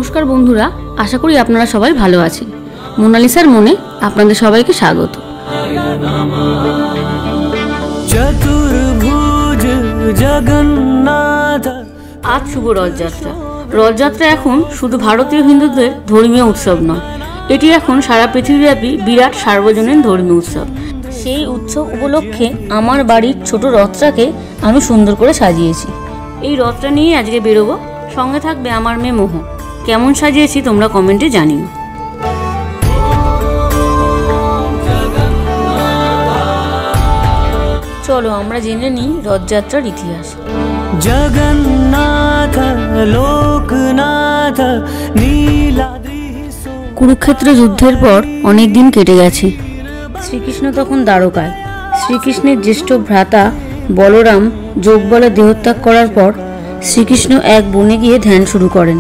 নমস্কার বন্ধুরা, আশা করি আপনারা সবাই ভালো আছেন। মোনালিসার মনে আপনাদের সবাইকে স্বাগত। চতুর্ভুজ জগন্নাথ। আজ শুভ রথযাত্রা। রথযাত্রা এখন শুধু ভারতীয় হিন্দুদের ধর্মীয় উৎসব নয়, এটি এখন সারা পৃথিবীব্যাপী বিরাট সার্বজনীন ধর্মীয় উৎসব। সেই উৎসব উপলক্ষে আমার বাড়ির ছোট রথটাকে আমি সুন্দর করে সাজিয়েছি। এই রথটা নিয়ে আজকে বেরোবো, সঙ্গে থাকবে আমার মেয়ে মোহ। কেমন সাজিয়েছি তোমরা কমেন্টে জানিও। চলো আমরা জেনে নিই রথযাত্রার ইতিহাস। জগন্নাথ লোকনাথ নীলাদ্রি। কুরুক্ষেত্র যুদ্ধের পর অনেক দিন কেটে গেছে। শ্রীকৃষ্ণ তখন দ্বারকায়। শ্রীকৃষ্ণের জ্যেষ্ঠ ভ্রাতা বলরাম যোগবলে দেহত্যাগ করার পর শ্রীকৃষ্ণ এক বনে গিয়ে ধ্যান শুরু করেন।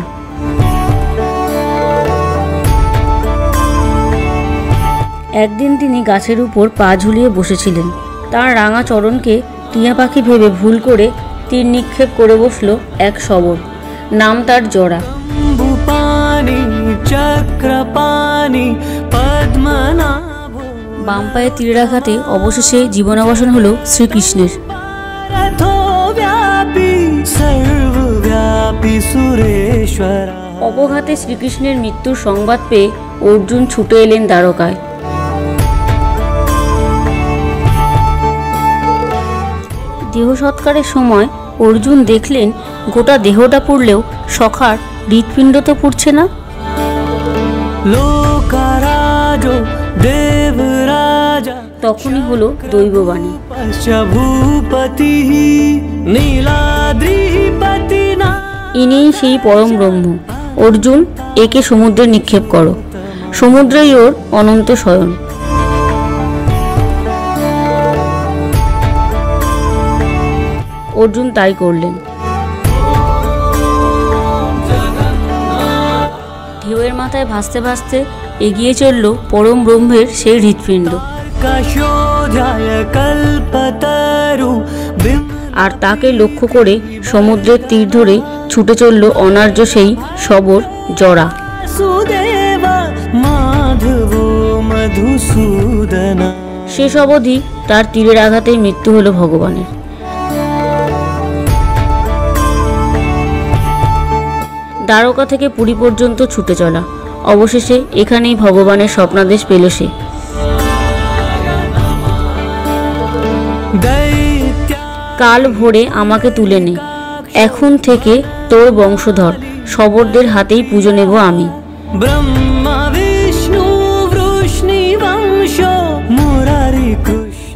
একদিন তিনি গাছের উপর পা ঝুলিয়ে বসেছিলেন। তার রাঙা চরণকে টিয়া পাখি ভেবে ভুল করে তীর নিক্ষেপ করে বসল এক শবর। নাম তার জরা। বাম পায়ে তীরের আঘাতে অবশেষে জীবনাবসান হল শ্রীকৃষ্ণের। অপঘাতে শ্রীকৃষ্ণের মৃত্যুর সংবাদ পেয়ে অর্জুন ছুটে এলেন দ্বারকায়। দেহ সৎকারের সময় অর্জুন দেখলেন গোটা দেহটা পুড়লেও সখার হৃৎপিণ্ড তো পুড়ছে না। তখনই হলো দৈববাণী। ইনি সেই পরম ব্রহ্ম। অর্জুন, একে সমুদ্রে নিক্ষেপ করো, সমুদ্রেই ওর অনন্ত শয়ন। অর্জুন তাই করলেন। ঢেউয়ের মাথায় ভাসতে ভাসতে এগিয়ে চলল পরম ব্রহ্মের সেই হৃৎপিণ্ড। আর তাকে লক্ষ্য করে সমুদ্রের তীর ধরে ছুটে চলল অনার্য সেই শবর জরা। শেষ অবধি তার তীরের আঘাতেই মৃত্যু হলো ভগবানের। দ্বারকা থেকে পুরী পর্যন্ত ছুটে চলা, অবশেষে এখানেই ভগবানের স্বপ্নাদেশ পেল সে। কাল ভোরে আমাকে তুলে নে, এখন থেকে তোর বংশধর শবরদের হাতেই পুজো নেব আমি।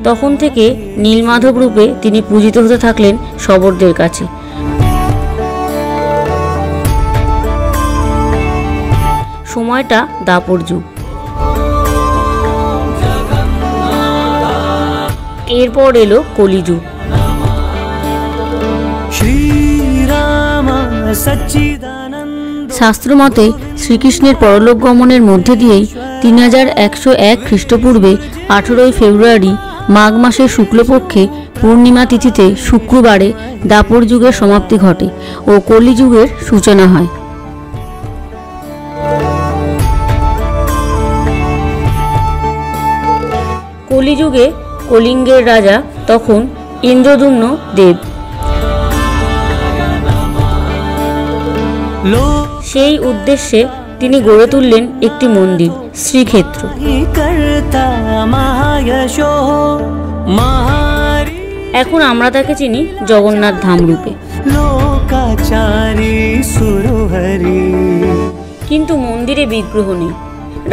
তখন থেকে নীলমাধব রূপে তিনি পূজিত হতে থাকলেন শবরদের কাছে। সময়টা দাপর যুগ। এরপর এলো কলিযুগ। শাস্ত্রমতে শ্রীকৃষ্ণের পরলোক গমনের মধ্যে দিয়েই 3101 খ্রিস্টপূর্বে 18 ফেব্রুয়ারি মাঘ মাসের শুক্লপক্ষে পূর্ণিমা তিথিতে শুক্রবারে দাপর যুগের সমাপ্তি ঘটে ও কলিযুগের সূচনা হয়। কলিযুগে কলিঙ্গের রাজা তখন ইন্দ্রদ্যুম্ন দেব। সেই উদ্দেশ্যে তিনি গড়ে তুললেন একটি মন্দির, শ্রীক্ষেত্র। এখন আমরা তাকে চিনি জগন্নাথ ধাম রূপে। কিন্তু মন্দিরে বিগ্রহ নেই।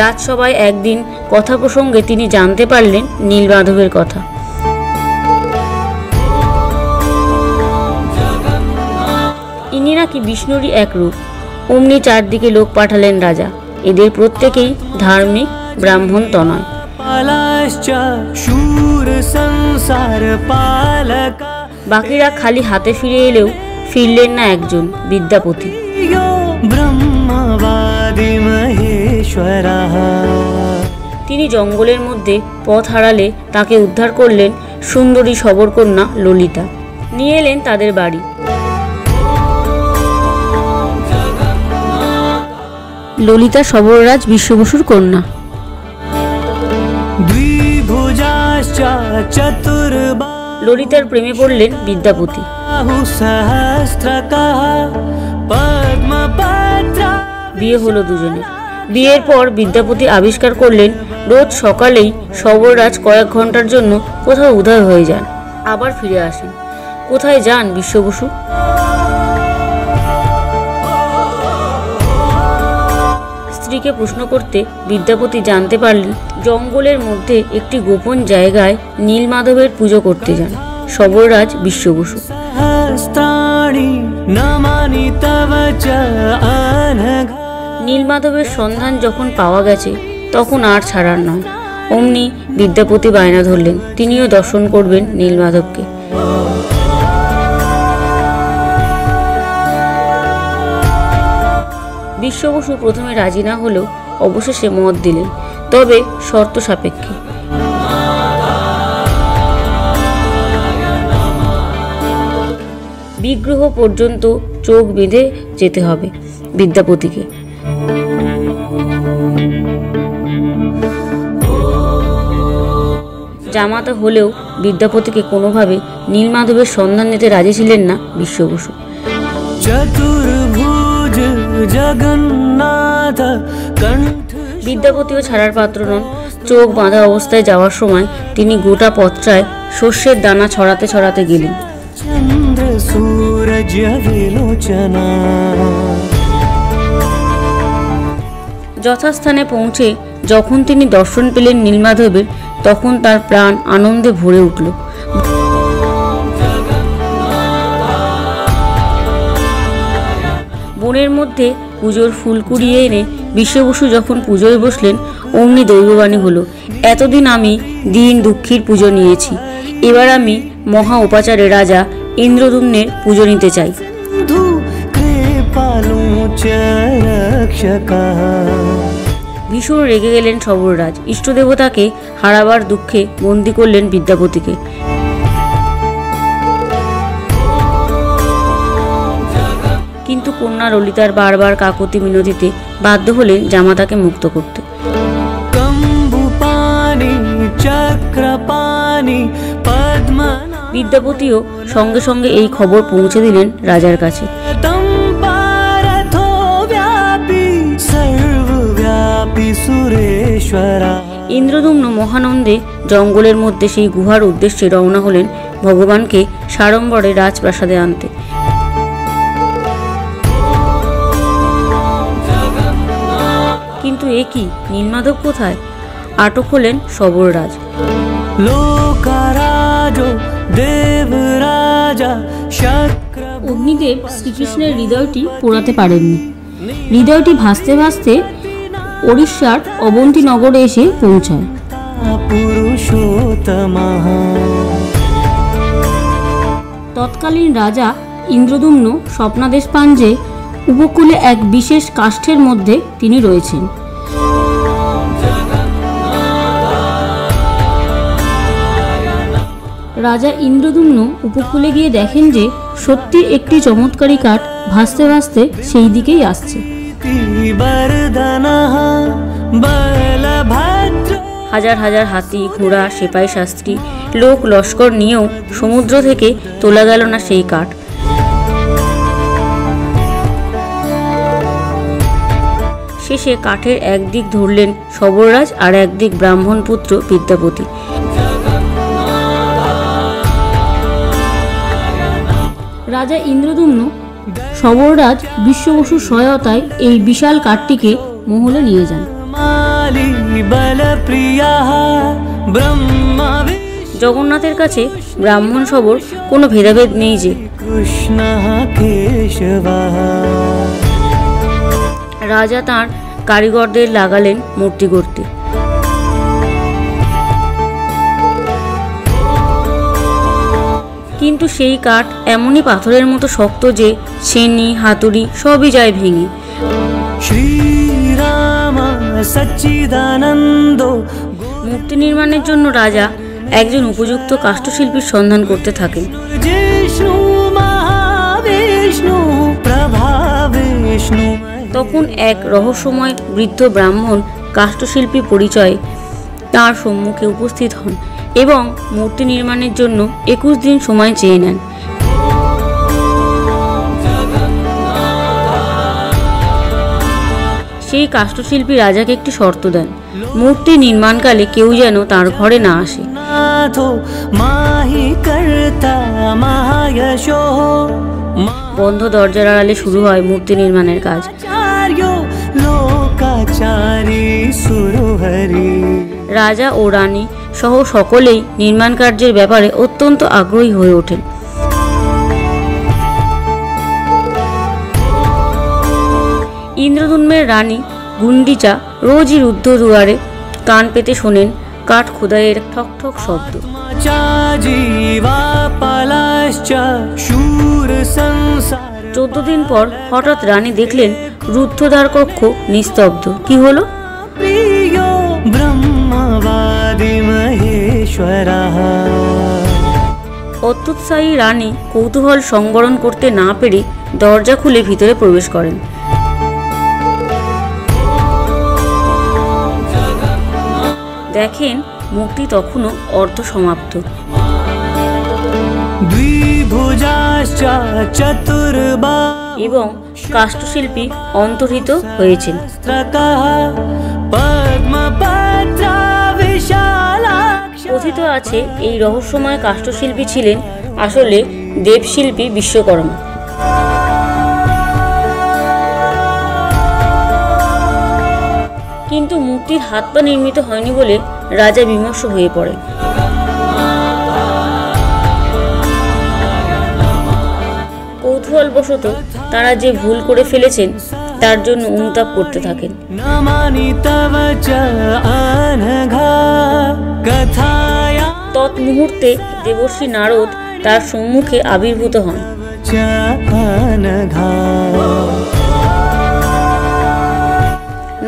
রাজসভায় একদিন কথা প্রসঙ্গে তিনি জানতে পারলেন নীলমাধবের কথা। ইনি নাকি বিষ্ণুরই এক রূপ। অমনি চারদিকে লোক পাঠালেন রাজা। এদের প্রত্যেকেই ধার্মিক ব্রাহ্মণ তনয়। বাকিরা খালি হাতে ফিরে এলেও ফিরলেন না একজন বিদ্যাপতি। তিনি জঙ্গলের মধ্যে পথ হারালে তাকে উদ্ধার করলেন সুন্দরী শবরকন্যা ললিতা। নিয়ে এলেন তাদের বাড়ি। ললিতা সবররাজ বিশ্ব বসুর কন্যা। द्विभुजाश्च चतुर्बाहुः ললিতার প্রেমে পড়লেন বিদ্যাপতি। सहस्रकः पद्मपत्रा। বিয়ে হলো দুজনের। বিয়ের পর বিদ্যাপতি আবিষ্কার করলেন রোজ সকালেই সবররাজ কয়েক ঘন্টার জন্য কোথাও উধাও হয়ে যান, আবার ফিরে আসেন। কোথায় যান বিশ্ব বসু? স্ত্রীকে প্রশ্ন করতে বিদ্যাপতি জানতে পারলেন জঙ্গলের মধ্যে একটি গোপন জায়গায় নীলমাধবের পুজো করতে যান সবররাজ বিশ্ব বসু। নীলমাধবের সন্ধান যখন পাওয়া গেছে তখন আর ছাড়ার নয়। অমনি বিদ্যাপতি বায়না ধরলেন তিনিও দর্শন করবেন নীলমাধবকে। বিশ্ব বসু প্রথমে রাজি না হলেও অবশেষে মত দিলেন, তবে শর্ত সাপেক্ষে। বিগ্রহ পর্যন্ত চোখ বেঁধে যেতে হবে বিদ্যাপতিকে। জামাতা হলেও বিদ্যাপতিকে কোনোভাবে নীলমাধবের সন্ধান নিতে রাজি ছিলেন না বিশ্ব বসু। চতুর্ভুজ জগন্নাথ বিদ্যাপতিও ছাড়ার পাত্র নন। চোখ বাঁধা অবস্থায় যাওয়ার সময় তিনি গোটা পথটায় শস্যের দানা ছড়াতে ছড়াতে গেলেন। চন্দ্র সূরজ বিলোচনা। যথাস্থানে পৌঁছে যখন তিনি দর্শন পেলেন নীলমাধবের, তখন তার প্রাণ আনন্দে ভরে উঠল। বনের মধ্যে পুজোর ফুল কুড়িয়ে এনে বিশ্ব বসু যখন পুজোয় বসলেন, অমনি দৈববাণী হলো, এতদিন আমি দীন দুঃখীর পুজো নিয়েছি, এবার আমি মহা উপাচারে রাজা ইন্দ্রদ্যুম্নের পুজো নিতে চাই। ভীষণ রেগে গেলেন সবররাজ। ইষ্টদেবতাকে হারাবার দুঃখে বন্দী করলেন বিদ্যাপতিকে। কিন্তু কন্যা ললিতার বারবার কাকুতি মিনতিতে বাধ্য হলেন জামাতাকে মুক্ত করতে। বিদ্যাপতিও সঙ্গে সঙ্গে এই খবর পৌঁছে দিলেন রাজার কাছে। ইন্দ্রদ্যুম্ন মহানন্দে জঙ্গলের মধ্যে সেই গুহার উদ্দেশ্যে রওনা হলেন ভগবানকে সাড়ম্বরে রাজপ্রাসাদে আনতে। কিন্তু এ কি, নীলমাধব কোথায়? আটক হলেন সবররাজ। অগ্নিদেব শ্রীকৃষ্ণের হৃদয়টি পোড়াতে পারেননি। হৃদয়টি ভাসতে ভাসতে ওড়িশার অবন্তী নগরে এসে পৌঁছায়। তৎকালীন রাজা ইন্দ্রদ্যুম্ন স্বপ্নাদেশ পান যে উপকূলে এক বিশেষ কাষ্ঠের মধ্যে তিনি রয়েছেন। রাজা ইন্দ্রদ্যুম্ন উপকূলে গিয়ে দেখেন যে সত্যি একটি চমৎকারী কাঠ ভাসতে ভাসতে সেই দিকেই আসছে। হাজার হাজার হাতি, ঘোড়া, সেপাই শাস্ত্রী, লোক লস্কর নিয়েও সমুদ্র থেকে তোলা গেল না সেই কাঠ। শেষে কাঠের একদিক ধরলেন সবররাজ, আর একদিক ব্রাহ্মণ পুত্র বিদ্যাপতি। রাজা ইন্দ্রদ্যুম্ন সবররাজ বিশ্ব বসুর সহায়তায় এই বিশাল কাঠটিকে মহলে নিয়ে যান। জগন্নাথের কাছে ব্রাহ্মণ সবর কোনো ভেদাভেদ নেই যে। রাজা তাঁর কারিগরদের লাগালেন মূর্তি গড়তে। কিন্তু সেই কাঠ এমনই পাথরের মতো শক্ত যে ছেনি, হাতুড়ি সবই যায় ভেঙে। মূর্তি নির্মাণের জন্য রাজা একজন উপযুক্ত কাষ্ঠশিল্পীর সন্ধান করতে থাকেন। তখন এক রহস্যময় বৃদ্ধ ব্রাহ্মণ কাষ্ঠশিল্পী পরিচয়ে তার সম্মুখে উপস্থিত হন এবং মূর্তি নির্মাণের জন্য 21 দিন সময় চেয়ে নেন। সেই কাষ্ঠশিল্পী রাজাকে একটি শর্ত দেন, মূর্তি নির্মাণকালে কেউ যেন তার ঘরে না আসে। বন্ধ দরজার আড়ালে শুরু হয় মূর্তি নির্মাণের কাজ। রাজা ও রানী সহ সকলেই নির্মাণ কার্যের ব্যাপারে অত্যন্ত আগ্রহী হয়ে ওঠেন। ইন্দ্রদ্যুম্নের রানী গুন্ডিচা রোজই রুদ্ধ দুয়ারে কান পেতে শোনেন কাঠ খোদাইয়ের ঠক ঠক শব্দ। 14 দিন পর হঠাৎ রানী দেখলেন রুদ্ধদ্বার কক্ষ নিস্তব্ধ। কি হলো? অত্যুৎসাহী রানী কৌতূহল সংবরণ করতে না পেরে দরজা খুলে ভিতরে প্রবেশ করেন। দেখেন মূর্তি তখনও অর্ধ সমাপ্ত। এবং কাষ্ঠশিল্পী অন্তর্হিত হয়েছেন। কথিত আছে এই রহস্যময় কাষ্ঠশিল্পী ছিলেন আসলে দেবশিল্পী বিশ্বকর্মা। কিন্তু মূর্তির হাত পা নির্মিত হয়নি বলে রাজা বিমর্ষ হয়ে পড়ে। কৌতূহলবশত তারা যে ভুল করে ফেলেছেন তার জন্য অনুতাপ করতে থাকেন। তৎমুহূর্তে দেবর্ষি নারদ তার সম্মুখে আবির্ভূত হন।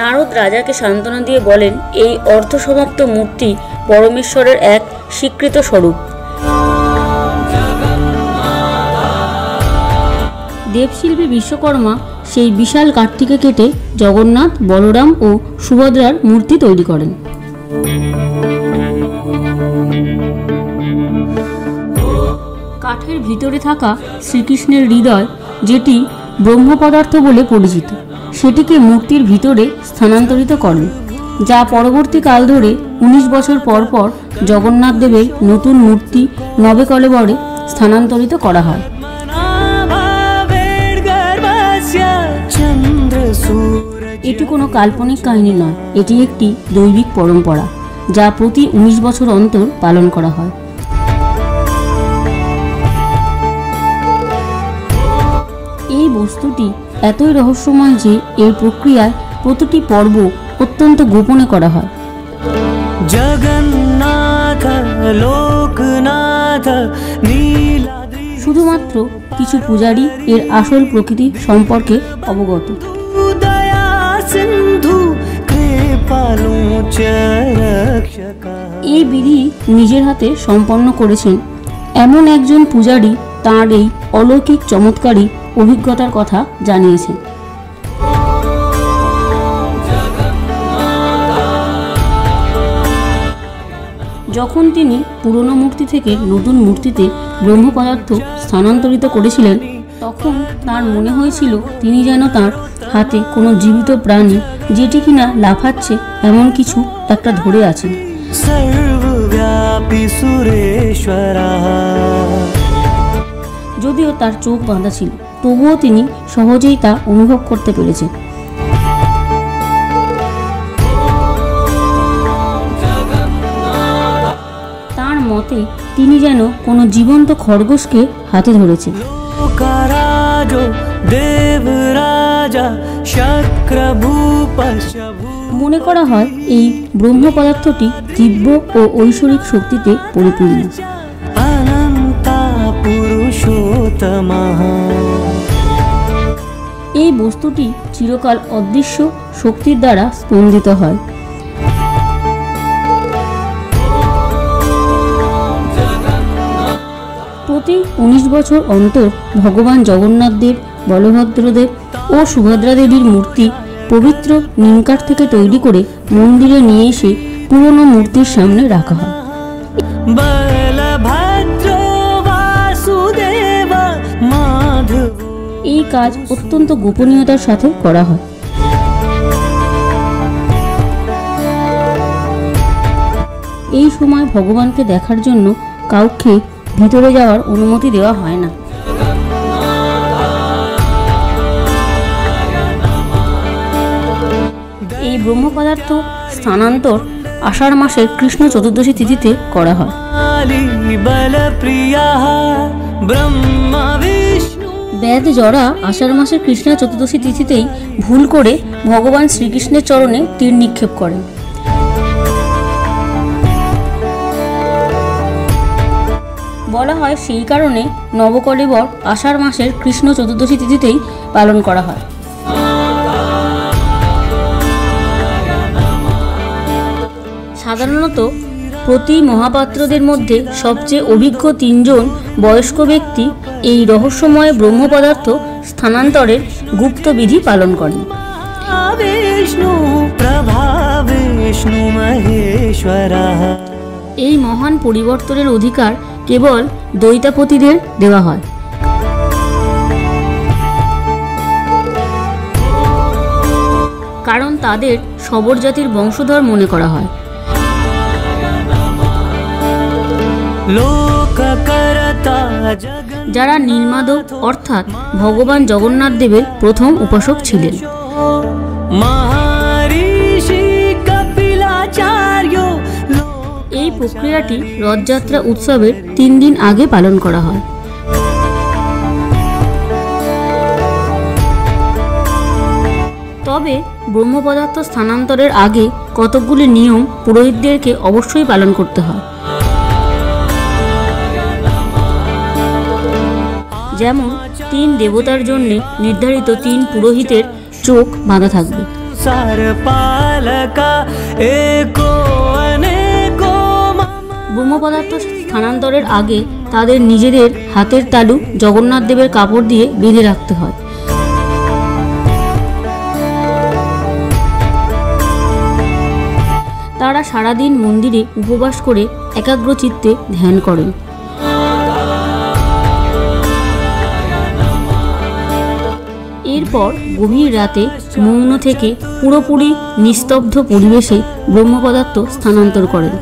নারদ রাজাকে সান্ত্বনা দিয়ে বলেন, এই অর্ধসমাপ্ত মূর্তি পরমেশ্বরের এক স্বীকৃত স্বরূপ। দেবশিল্পী বিশ্বকর্মা সেই বিশাল কাঠটিকে কেটে জগন্নাথ, বলরাম ও সুভদ্রার মূর্তি তৈরি করেন। কাঠের ভিতরে থাকা শ্রীকৃষ্ণের হৃদয়, যেটি ব্রহ্ম পদার্থ বলে পরিচিত, সেটিকে মূর্তির ভিতরে স্থানান্তরিত করেন, যা পরবর্তীকাল ধরে 19 বছর পর পর জগন্নাথ দেবের নতুন মূর্তি নবেকলেবরে স্থানান্তরিত করা হয়। এটি কোনো কাল্পনিক কাহিনী নয়, এটি একটি দৈবিক পরম্পরা যা প্রতি 19 বছর অন্তর পালন করা হয়। এই বস্তুটি এতই রহস্যময় যে এর প্রক্রিয়ায় প্রতিটি পর্ব অত্যন্ত গোপনে করা হয়। শুধুমাত্র কিছু পূজারী এর আসল প্রকৃতি সম্পর্কে অবগত। এই বিধি নিজের হাতে সম্পন্ন করেছেন এমন একজন পূজারী তাঁর এই অলৌকিক চমৎকারী অভিজ্ঞতার কথা জানিয়েছেন। যখন তিনি পুরনো মূর্তি থেকে নতুন মূর্তিতে ব্রহ্ম পদার্থ স্থানান্তরিত করেছিলেন, তখন তার মনে হয়েছিল তিনি যেন তার হাতে কোনো জীবিত প্রাণী, যেটি কিনা লাফাচ্ছে এমন কিছু একটা ধরে আছেন। যদিও তার চোখ বাঁধা ছিল, তবুও তিনি সহজেই তা অনুভব করতে পেরেছেন। তার মতে তিনি যেন কোনো জীবন্ত খরগোশকে হাতে ধরেছেন। মনে করা হয় এই ব্রহ্ম পদার্থটি দিব্য ও ঐশ্বরিক শক্তিতে পরিপূর্ণ। এই বস্তুটি চিরকাল অদৃশ্য শক্তির দ্বারা স্পন্দিত হয়। প্রতি 19 বছর অন্তর ভগবান জগন্নাথ দেব, বলভদ্রদেব ও সুভদ্রা দেবীর মূর্তি পবিত্র নিমকাঠ থেকে তৈরি করে মন্দিরে নিয়ে এসে পুরনো মূর্তির সামনে রাখা হয়। এই কাজ অত্যন্ত গোপনীয়তার সাথে করা হয়। এই সময় ভগবানকে দেখার জন্য কাউকে ভিতরে যাওয়ার অনুমতি দেওয়া হয় না। এই ব্রহ্ম পদার্থ স্থানান্তর আষাঢ় মাসের কৃষ্ণ চতুর্দশী তিথিতে করা হয়। বেদ জরা আষাঢ় মাসের কৃষ্ণ চতুর্দশী তিথিতেই ভুল করে ভগবান শ্রীকৃষ্ণের চরণে তীর নিক্ষেপ করেন। বলা হয় সেই কারণে নবকলেবর আষাঢ় মাসের কৃষ্ণ চতুর্দশী তিথিতেই পালন করা হয়। সাধারণত প্রতি মহাপাত্রদের মধ্যে সবচেয়ে অভিজ্ঞ 3 জন বয়স্ক ব্যক্তি এই রহস্যময় ব্রহ্ম পদার্থ স্থানান্তরের গুপ্ত বিধি পালন করেন। এই মহান পরিবর্তনের অধিকার কেবল দৈতাপতিদের দেওয়া হয়। কারণ তাদের শবর জাতির বংশধর মনে করা হয়। যারা নির্মাদক অর্থাৎ ভগবান জগন্নাথ দেবের প্রথম উপাসক ছিলেন। এই প্রক্রিয়াটি রথযাত্রা উৎসবের 3 দিন আগে পালন করা হয়। তবে ব্রহ্ম পদার্থ স্থানান্তরের আগে কতকগুলি নিয়ম পুরোহিতদেরকে অবশ্যই পালন করতে হয়। যেমন 3 দেবতার জন্য নির্ধারিত 3 পুরোহিতের চোখ বাঁধা থাকবে। ব্রহ্ম পদার্থ স্থানান্তরের আগে তাদের নিজেদের হাতের তালু জগন্নাথ দেবের কাপড় দিয়ে বেঁধে রাখতে হয়। তারা সারাদিন মন্দিরে উপবাস করে একাগ্রচিত্তে ধ্যান করেন। এরপর গভীর রাতে মৌন থেকে পুরোপুরি নিস্তব্ধ পরিবেশে ব্রহ্ম পদার্থ স্থানান্তর করেন।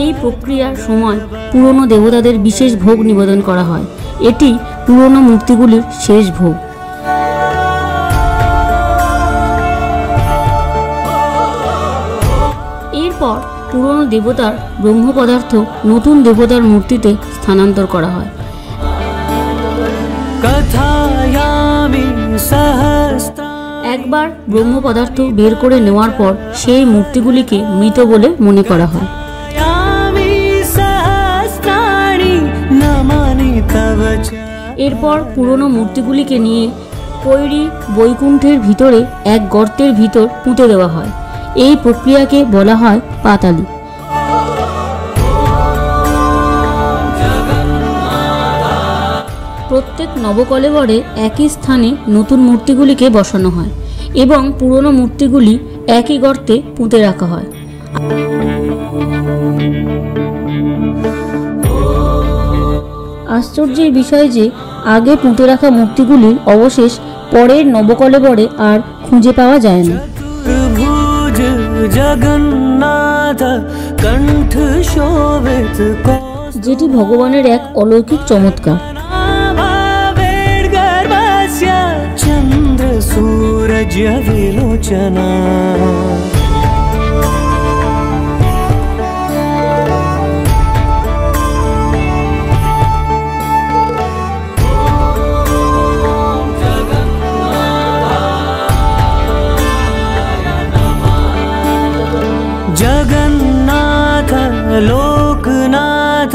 এই প্রক্রিয়ার সময় পুরনো দেবতাদের বিশেষ ভোগ নিবেদন করা হয়। এটি পুরনো মূর্তিগুলির শেষ ভোগ। এরপর পুরনো দেবতার ব্রহ্ম পদার্থ নতুন দেবতার মূর্তিতে স্থানান্তর করা হয়। একবার ব্রহ্ম পদার্থ বের করে নেওয়ার পর সেই মূর্তিগুলিকে মৃত বলে মনে করা হয়। এরপর পুরনো মূর্তিগুলিকে নিয়ে কৈরি বৈকুণ্ঠের ভিতরে এক গর্তের ভিতর পুঁতে দেওয়া হয়। এই প্রক্রিয়াকে বলা হয় পাতালি। প্রত্যেক নবকলেবরে একই স্থানে নতুন মূর্তিগুলিকে বসানো হয় এবং পুরনো মূর্তিগুলি একই গর্তে পুঁতে রাখা হয়। আশ্চর্যের বিষয় যে আগে পুঁতে রাখা মূর্তিগুলির অবশেষ পরের নবকলেবরে আর খুঁজে পাওয়া যায় না। যেটি ভগবানের এক অলৌকিক চমৎকার। চন্দ্র সূরজ বিলোচনা जगन्नाथ लोकनाथ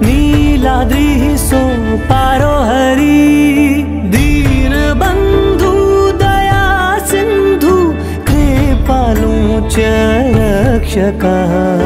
नीलाद्रि सो पारो हरि दीन बंधु दया सिंधु कृपालु च रक्षकः।